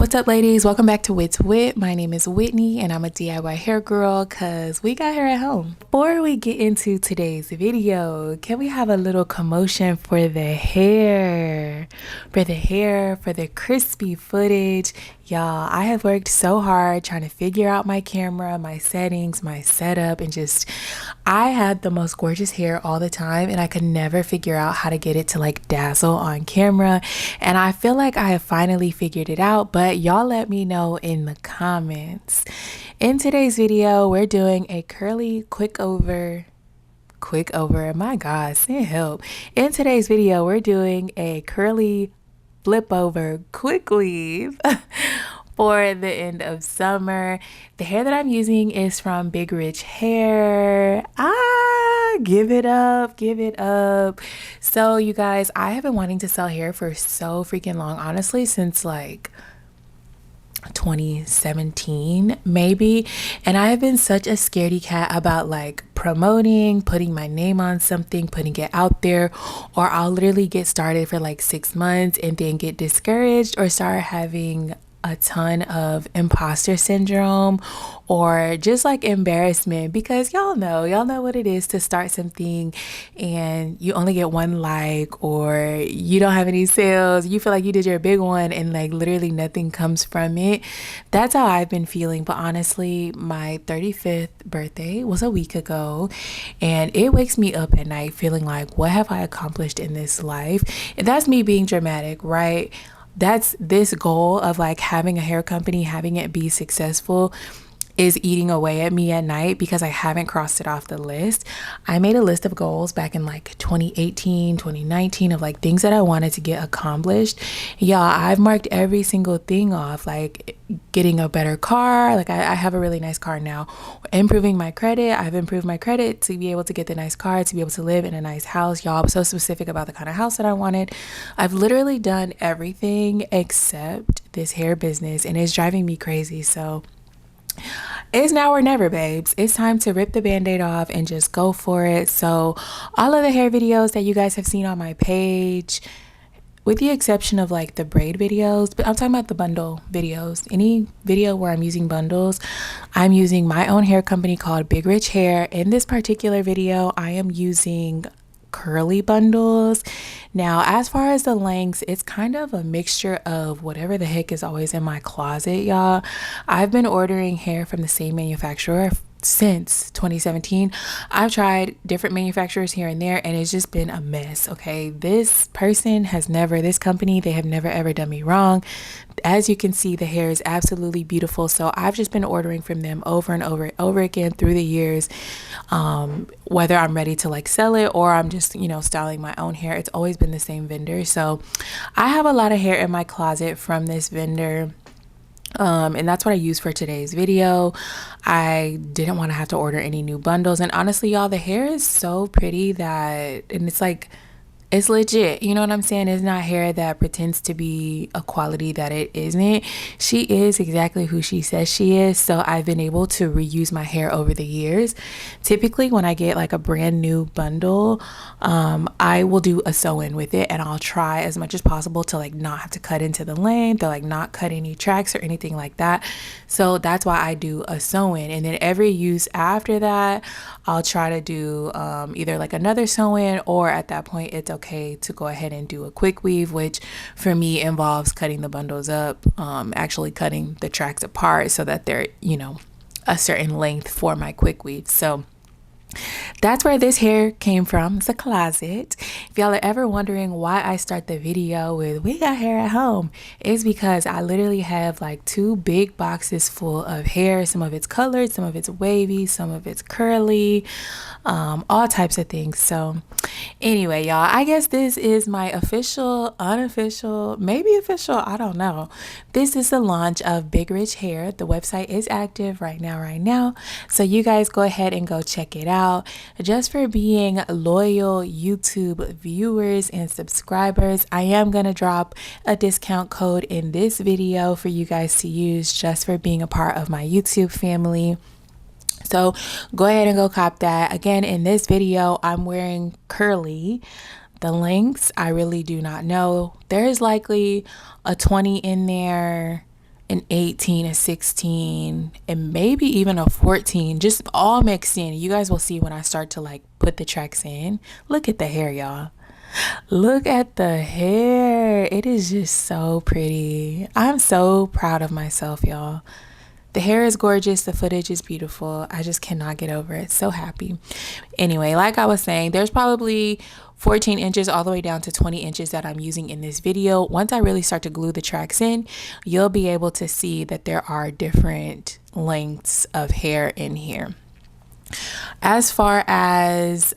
What's up, ladies? Welcome back to whitsWIT. My name is Whitney and I'm a DIY hair girl because we got hair at home. Before we get into today's video, can we have a little commotion for the hair? For the crispy footage. Y'all, I have worked so hard trying to figure out my camera, my settings, my setup, and I had the most gorgeous hair all the time and I could never figure out how to get it to like dazzle on camera. And I feel like I have finally figured it out, but y'all let me know in the comments. In today's video, we're doing a curly quick over, my God, send help. In today's video, we're doing a curly flip over quick weave for the end of summer. The hair that I'm using is from Big Rich Hair. Give it up. So you guys, I have been wanting to sell hair for so freaking long, honestly, since like 2017 maybe, and I have been such a scaredy cat about like promoting, putting my name on something, putting it out there, or I'll literally get started for like 6 months and then get discouraged or start having a ton of imposter syndrome or just like embarrassment, because y'all know what it is to start something and you only get 1 like, or you don't have any sales, you feel like you did your big one and like literally nothing comes from it. That's how I've been feeling. But honestly, my 35th birthday was a week ago and it wakes me up at night feeling like, what have I accomplished in this life? And that's me being dramatic, right? That's this goal of like having a hair company, having it be successful, is eating away at me at night because I haven't crossed it off the list. I made a list of goals back in like 2018, 2019 of like things that I wanted to get accomplished. Y'all, I've marked every single thing off, like getting a better car. Like I have a really nice car now. Improving my credit. I've improved my credit to be able to get the nice car, to be able to live in a nice house. Y'all, I'm so specific about the kind of house that I wanted. I've literally done everything except this hair business and it's driving me crazy. So it's now or never, babes. It's time to rip the band-aid off and just go for it. So all of the hair videos that you guys have seen on my page, with the exception of like the braid videos, but I'm talking about the bundle videos. Any video where I'm using bundles, I'm using my own hair company called Big Rich Hair. In this particular video, I am using curly bundles. Now, as far as the lengths, it's kind of a mixture of whatever the heck is always in my closet, y'all. I've been ordering hair from the same manufacturer since 2017. I've tried different manufacturers here and there and it's just been a mess. Okay, this company, they have never ever done me wrong. As you can see, the hair is absolutely beautiful. So I've just been ordering from them over and over again through the years. Whether I'm ready to like sell it or I'm just, styling my own hair, it's always been the same vendor. So I have a lot of hair in my closet from this vendor. And that's what I use for today's video. I didn't want to have to order any new bundles. And honestly, y'all, the hair is so pretty and it's like, it's legit. You know what I'm saying? It's not hair that pretends to be a quality that it isn't. She is exactly who she says she is. So I've been able to reuse my hair over the years. Typically when I get like a brand new bundle, I will do a sew-in with it and I'll try as much as possible to like not have to cut into the length or like not cut any tracks or anything like that. So that's why I do a sew-in, and then every use after that I'll try to do either like another sew-in, or at that point it's okay to go ahead and do a quick weave, which for me involves cutting the bundles up, actually cutting the tracks apart so that they're a certain length for my quick weave. So that's where this hair came from. It's a closet. If y'all are ever wondering why I start the video with "we got hair at home," it's because I literally have like 2 big boxes full of hair. Some of it's colored, some of it's wavy, some of it's curly, all types of things. So anyway, y'all, I guess this is my official, unofficial, maybe official, I don't know. This is the launch of Big Rich Hair. The website is active right now. So you guys go ahead and go check it out. Just for being loyal YouTube viewers and subscribers, I am going to drop a discount code in this video for you guys to use just for being a part of my YouTube family. So go ahead and go cop that. Again, in this video, I'm wearing curly. The lengths, I really do not know. There is likely a 20 in there an 18, a 16, and maybe even a 14, just all mixed in. You guys will see when I start to like put the tracks in. Look at the hair, y'all. Look at the hair. It is just so pretty. I'm so proud of myself, y'all. The hair is gorgeous. The footage is beautiful. I just cannot get over it. So happy. Anyway, like I was saying, there's probably 14 inches all the way down to 20 inches that I'm using in this video. Once I really start to glue the tracks in, you'll be able to see that there are different lengths of hair in here. As far as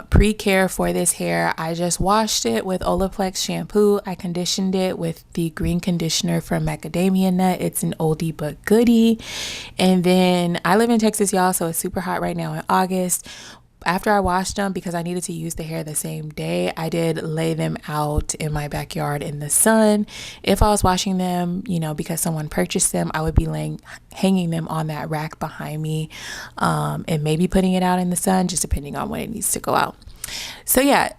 pre-care for this hair, I just washed it with Olaplex shampoo. I conditioned it with the green conditioner from Macadamia Nut. It's an oldie but goodie. And then I live in Texas, y'all, so it's super hot right now in August. After I washed them, because I needed to use the hair the same day, I did lay them out in my backyard in the sun. If I was washing them, you know, because someone purchased them, I would be hanging them on that rack behind me, and maybe putting it out in the sun, just depending on when it needs to go out. So yeah,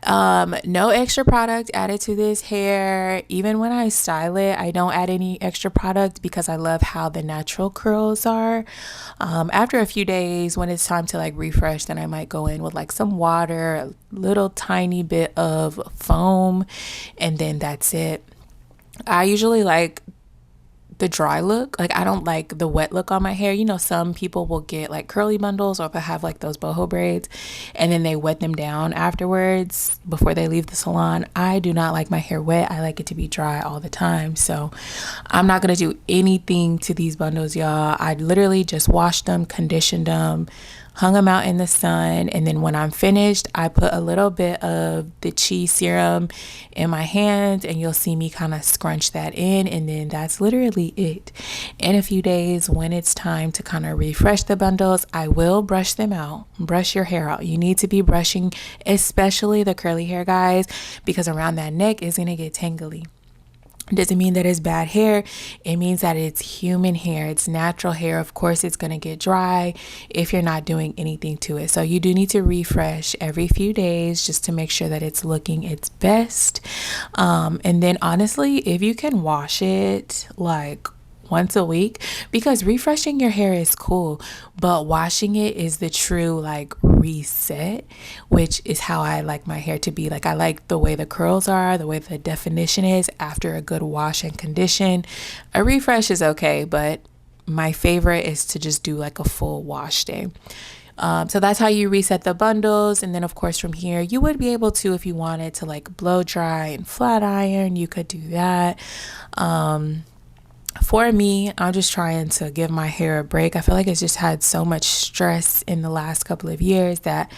no extra product added to this hair. Even when I style it, I don't add any extra product because I love how the natural curls are. After a few days, when it's time to like refresh, then I might go in with like some water, a little tiny bit of foam, and then that's it. I usually like the dry look. Like, I don't like the wet look on my hair. You know, some people will get like curly bundles, or they'll have like those boho braids and then they wet them down afterwards before they leave the salon. I do not like my hair wet. I like it to be dry all the time. So I'm not gonna do anything to these bundles, y'all. I literally just washed them, conditioned them, hung them out in the sun, and then when I'm finished, I put a little bit of the cheese serum in my hands, and you'll see me kind of scrunch that in, and then that's literally it. In a few days, when it's time to kind of refresh the bundles, I will brush them out. Brush your hair out. You need to be brushing, especially the curly hair, guys, because around that neck is gonna get tangly. Doesn't mean that it's bad hair. It means that it's human hair. It's natural hair. Of course, it's going to get dry if you're not doing anything to it. So you do need to refresh every few days just to make sure that it's looking its best. And then honestly, if you can wash it like once a week, because refreshing your hair is cool, but washing it is the true like reset, which is how I like my hair to be. Like, I like the way the curls are, the way the definition is after a good wash and condition. A refresh is okay, but my favorite is to just do like a full wash day. So that's how you reset the bundles. And then of course from here, you would be able to, if you wanted to like blow dry and flat iron, you could do that. For me, I'm just trying to give my hair a break. I feel like it's just had so much stress in the last couple of years that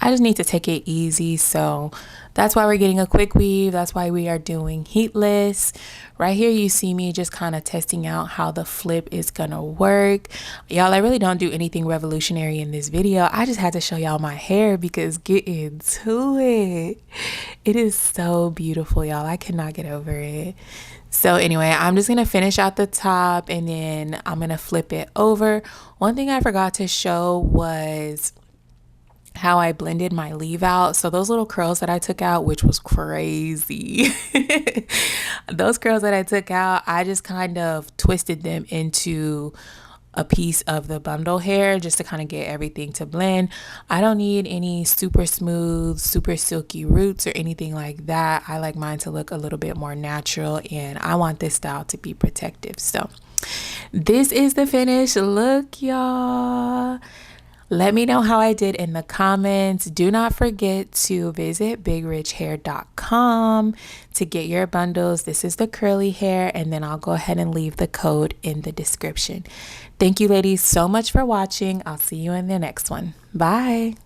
I just need to take it easy. So that's why we're getting a quick weave. That's why we are doing heatless. Right here, you see me just kind of testing out how the flip is gonna work. Y'all, I really don't do anything revolutionary in this video. I just had to show y'all my hair because get into it. It is so beautiful, y'all. I cannot get over it. So anyway, I'm just going to finish out the top and then I'm going to flip it over. One thing I forgot to show was how I blended my leave out. So those little curls that I took out, which was crazy, those curls that I took out, I just kind of twisted them into a piece of the bundle hair just to kind of get everything to blend. I don't need any super smooth, super silky roots or anything like that. I like mine to look a little bit more natural, and I want this style to be protective. So this is the finished look, y'all. Let me know how I did in the comments. Do not forget to visit bigrichhair.com to get your bundles. This is the curly hair, and then I'll go ahead and leave the code in the description. Thank you, ladies, so much for watching. I'll see you in the next one. Bye.